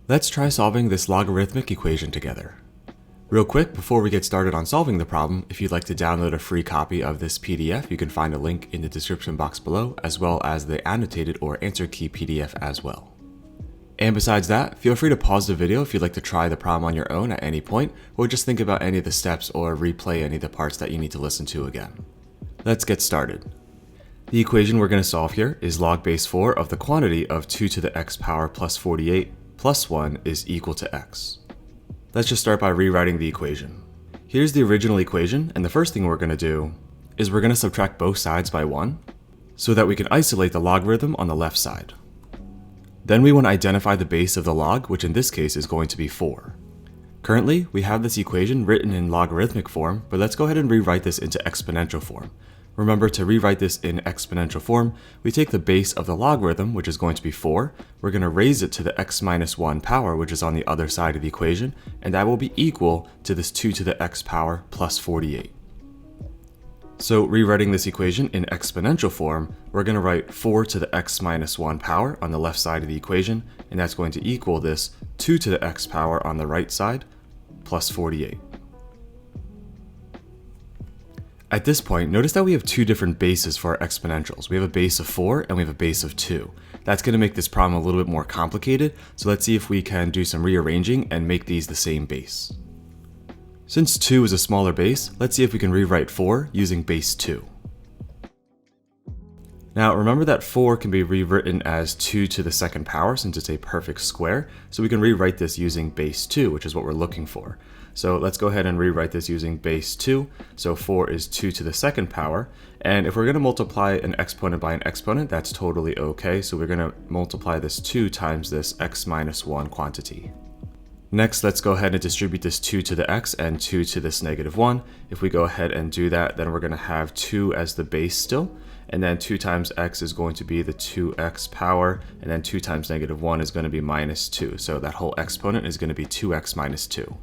Let's try solving this logarithmic equation together. Real quick, before we get started on solving the problem, if you'd like to download a free copy of this PDF, you can find a link in the description box below, as well as the annotated or answer key PDF as well. And besides that, feel free to pause the video if you'd like to try the problem on your own at any point, or just think about any of the steps or replay any of the parts that you need to listen to again. Let's get started. The equation we're going to solve here is log base 4 of the quantity of 2 to the x power plus 48 plus 1 is equal to x. Let's just start by rewriting the equation. Here's the original equation, and the first thing we're going to do is we're going to subtract both sides by 1 so that we can isolate the logarithm on the left side. Then we want to identify the base of the log, which in this case is going to be 4. Currently, we have this equation written in logarithmic form, but let's go ahead and rewrite this into exponential form. Remember, to rewrite this in exponential form, we take the base of the logarithm, which is going to be 4, we're going to raise it to the x minus 1 power, which is on the other side of the equation, and that will be equal to this 2 to the x power plus 48. So rewriting this equation in exponential form, we're going to write 4 to the x minus 1 power on the left side of the equation, and that's going to equal this 2 to the x power on the right side plus 48. At this point, notice that we have two different bases for our exponentials. We have a base of 4 and we have a base of 2. That's going to make this problem a little bit more complicated, so let's see if we can do some rearranging and make these the same base. Since 2 is a smaller base, let's see if we can rewrite 4 using base 2. Now remember that 4 can be rewritten as 2 to the second power since it's a perfect square, so we can rewrite this using base 2, which is what we're looking for. So let's go ahead and rewrite this using base 2. So 4 is 2 to the second power. And if we're going to multiply an exponent by an exponent, that's totally okay. So we're going to multiply this 2 times this x minus 1 quantity. Next, let's go ahead and distribute this 2 to the x and 2 to this negative 1. If we go ahead and do that, then we're going to have 2 as the base still. And then 2 times x is going to be the 2x power. And then 2 times negative 1 is going to be minus 2. So that whole exponent is going to be 2x minus 2.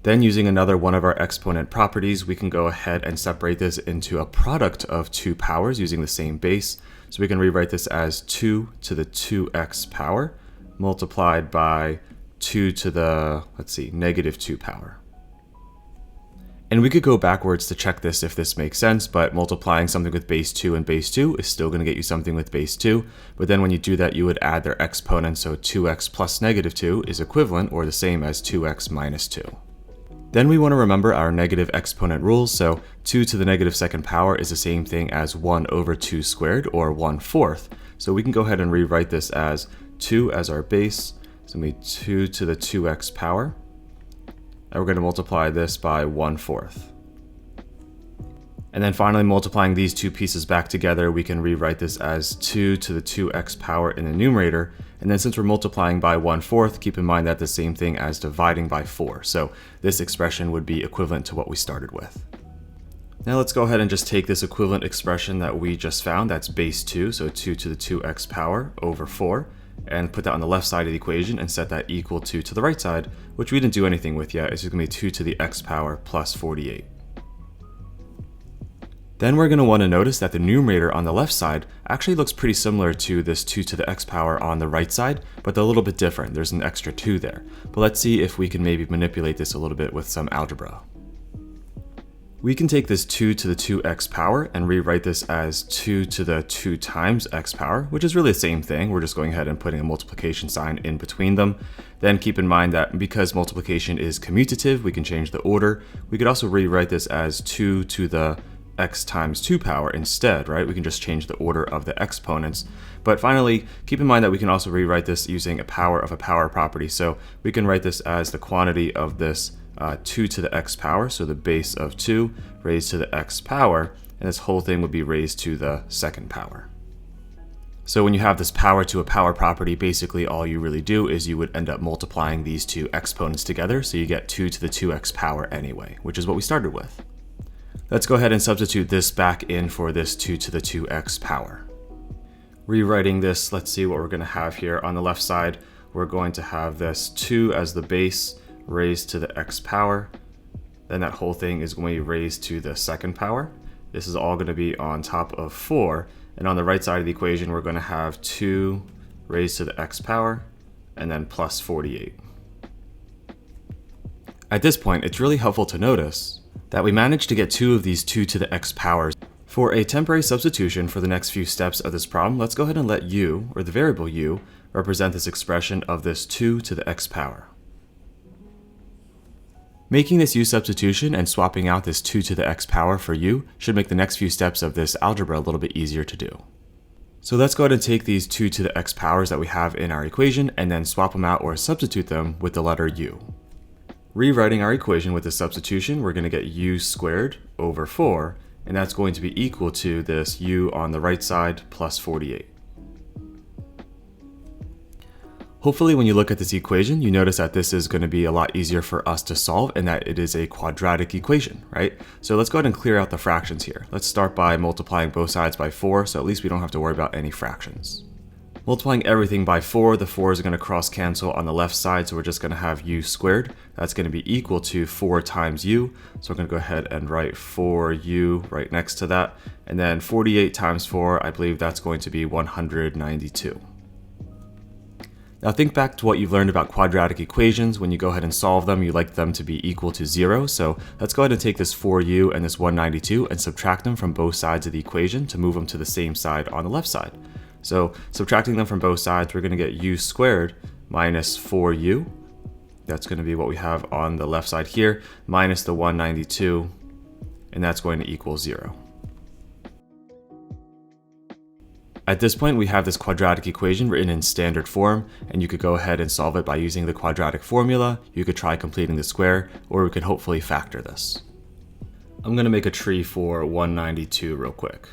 Then using another one of our exponent properties, we can go ahead and separate this into a product of two powers using the same base. So we can rewrite this as 2 to the 2x power multiplied by 2 to the, negative 2 power. And we could go backwards to check this if this makes sense, but multiplying something with base 2 and base 2 is still going to get you something with base 2. But then when you do that, you would add their exponents, so 2x plus negative 2 is equivalent or the same as 2x minus 2. Then we want to remember our negative exponent rules, so 2 to the negative second power is the same thing as 1 over 2 squared, or 1/4. So we can go ahead and rewrite this as 2 as our base, so we 2 to the 2x power, and we're going to multiply this by 1/4. And then finally, multiplying these two pieces back together, we can rewrite this as 2 to the 2x power in the numerator. And then since we're multiplying by 1/4, keep in mind that the same thing as dividing by 4. So this expression would be equivalent to what we started with. Now let's go ahead and just take this equivalent expression that we just found, that's base 2, so 2 to the 2x power over 4, and put that on the left side of the equation and set that equal to the right side, which we didn't do anything with yet. It's just going to be 2 to the x power plus 48. Then we're going to want to notice that the numerator on the left side actually looks pretty similar to this 2 to the x power on the right side, but they're a little bit different. There's an extra 2 there. But let's see if we can maybe manipulate this a little bit with some algebra. We can take this 2 to the 2x power and rewrite this as 2 to the 2 times x power, which is really the same thing. We're just going ahead and putting a multiplication sign in between them. Then keep in mind that because multiplication is commutative, we can change the order. We could also rewrite this as 2 to the x times 2 power instead, right? We can just change the order of the exponents. But finally, keep in mind that we can also rewrite this using a power of a power property. So we can write this as the quantity of this 2 to the x power, so the base of 2 raised to the x power, and this whole thing would be raised to the second power. So when you have this power to a power property, basically all you really do is you would end up multiplying these two exponents together, so you get 2 to the 2x power anyway, which is what we started with. Let's go ahead and substitute this back in for this 2 to the 2x power. Rewriting this, let's see what we're going to have here. On the left side, we're going to have this 2 as the base raised to the x power. Then that whole thing is going to be raised to the second power. This is all going to be on top of 4. And on the right side of the equation, we're going to have 2 raised to the x power and then plus 48. At this point, it's really helpful to notice that we managed to get two of these 2 to the x powers. For a temporary substitution for the next few steps of this problem, let's go ahead and let u, or the variable u, represent this expression of this 2 to the x power. Making this u substitution and swapping out this 2 to the x power for u should make the next few steps of this algebra a little bit easier to do. So let's go ahead and take these 2 to the x powers that we have in our equation and then swap them out or substitute them with the letter u. Rewriting our equation with the substitution, we're going to get u squared over 4, and that's going to be equal to this u on the right side plus 48. Hopefully when you look at this equation, you notice that this is going to be a lot easier for us to solve and that it is a quadratic equation, right? So let's go ahead and clear out the fractions here. Let's start by multiplying both sides by 4, so at least we don't have to worry about any fractions. Multiplying everything by 4, the 4s are going to cross cancel on the left side, so we're just going to have u squared. That's going to be equal to 4 times u, so we're going to go ahead and write 4u right next to that. And then 48 times 4, I believe that's going to be 192. Now think back to what you've learned about quadratic equations. When you go ahead and solve them, you like them to be equal to 0. So let's go ahead and take this 4u and this 192 and subtract them from both sides of the equation to move them to the same side on the left side. So subtracting them from both sides, we're going to get u squared minus 4u. That's going to be what we have on the left side here, minus the 192, and that's going to equal 0. At this point, we have this quadratic equation written in standard form, and you could go ahead and solve it by using the quadratic formula. You could try completing the square, or we could hopefully factor this. I'm going to make a tree for 192 real quick.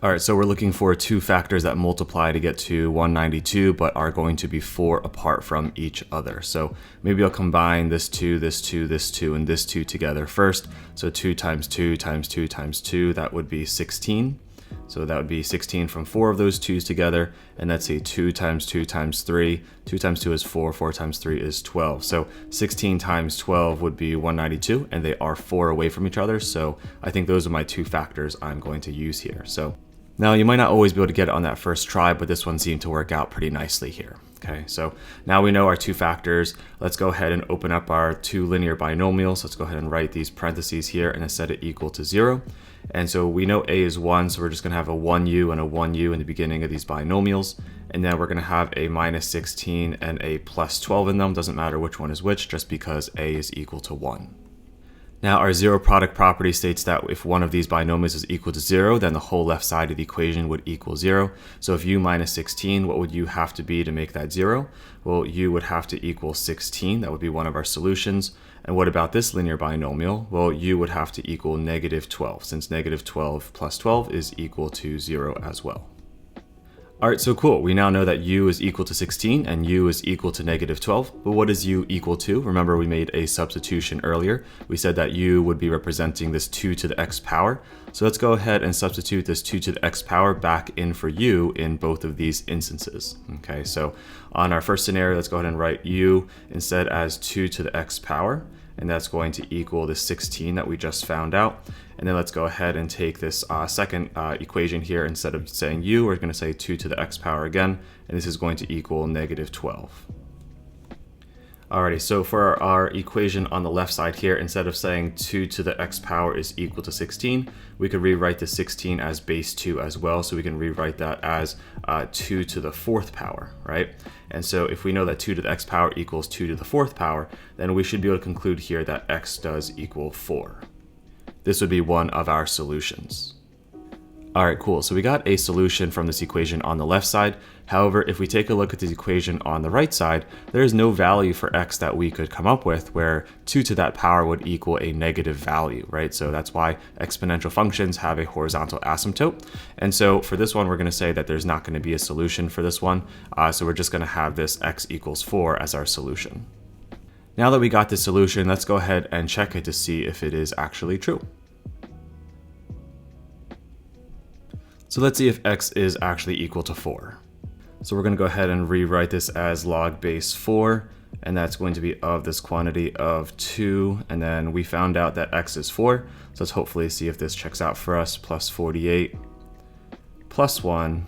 Alright, so we're looking for two factors that multiply to get to 192, but are going to be 4 apart from each other. So maybe I'll combine this 2, this 2, this 2, and this 2 together first. So 2 times 2 times 2 times 2, that would be 16. So that would be 16 from 4 of those 2's together. And let's see, 2 times 2 times 3. 2 times 2 is 4, 4 times 3 is 12. So 16 times 12 would be 192, and they are 4 away from each other. So I think those are my two factors I'm going to use here. So now, you might not always be able to get it on that first try, but this one seemed to work out pretty nicely here. Okay, so now we know our two factors. Let's go ahead and open up our two linear binomials. Let's go ahead and write these parentheses here and set it equal to 0. And so we know a is 1, so we're just going to have a 1u and a 1u in the beginning of these binomials. And then we're going to have a minus 16 and a plus 12 in them. Doesn't matter which one is which, just because a is equal to 1. Now our zero product property states that if one of these binomials is equal to 0, then the whole left side of the equation would equal 0. So if u minus 16, what would u have to be to make that 0? Well, u would have to equal 16. That would be one of our solutions. And what about this linear binomial? Well, u would have to equal negative 12, since negative 12 plus 12 is equal to 0 as well. Alright, so cool. We now know that u is equal to 16 and u is equal to negative 12. But what is u equal to? Remember, we made a substitution earlier. We said that u would be representing this 2 to the x power. So let's go ahead and substitute this 2 to the x power back in for u in both of these instances. Okay, so on our first scenario, let's go ahead and write u instead as 2 to the x power. And that's going to equal the 16 that we just found out. And then let's go ahead and take this second equation here. Instead of saying u, we're going to say 2 to the x power again, and this is going to equal negative 12. Alrighty, so for our equation on the left side here, instead of saying 2 to the x power is equal to 16, we could rewrite the 16 as base 2 as well. So we can rewrite that as 2 to the 4th power, right? And so if we know that 2 to the x power equals 2 to the 4th power, then we should be able to conclude here that x does equal 4. This would be one of our solutions. Alright, cool. So we got a solution from this equation on the left side. However, if we take a look at this equation on the right side, there is no value for x that we could come up with where 2 to that power would equal a negative value, right? So that's why exponential functions have a horizontal asymptote. And so for this one, we're going to say that there's not going to be a solution for this one. So we're just going to have this x equals 4 as our solution. Now that we got this solution, let's go ahead and check it to see if it is actually true. So let's see if x is actually equal to 4. So we're going to go ahead and rewrite this as log base 4. and that's going to be of this quantity of 2, and then we found out that x is 4, so let's hopefully see if this checks out for us. Plus 48 plus 1,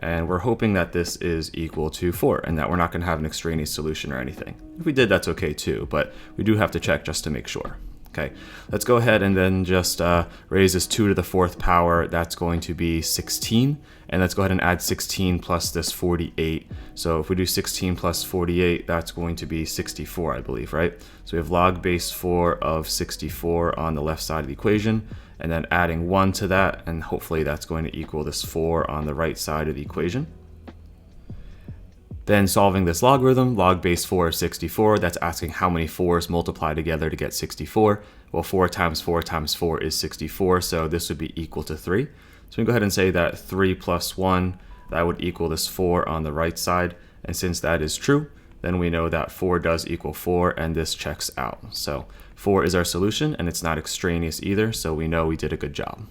and we're hoping that this is equal to 4 and that we're not going to have an extraneous solution or anything. If we did, that's okay too, but we do have to check just to make sure. Okay, let's go ahead and then just raise this 2 to the 4th power. That's going to be 16. And let's go ahead and add 16 plus this 48. So if we do 16 plus 48, that's going to be 64, I believe, right? So we have log base 4 of 64 on the left side of the equation, and then adding 1 to that, and hopefully that's going to equal this 4 on the right side of the equation. Then solving this logarithm, log base 4 is 64, that's asking how many 4s multiply together to get 64. Well, 4 times 4 times 4 is 64, so this would be equal to 3. So we can go ahead and say that 3 plus 1, that would equal this 4 on the right side. And since that is true, then we know that 4 does equal 4, and this checks out. So 4 is our solution, and it's not extraneous either, so we know we did a good job.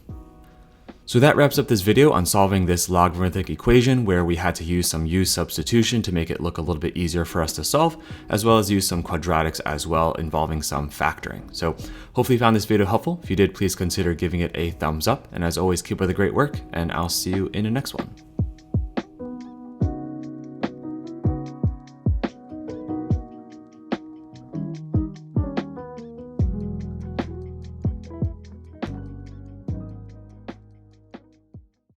So that wraps up this video on solving this logarithmic equation where we had to use some U substitution to make it look a little bit easier for us to solve, as well as use some quadratics as well involving some factoring. So hopefully you found this video helpful. If you did, please consider giving it a thumbs up. And as always, keep up the great work, and I'll see you in the next one.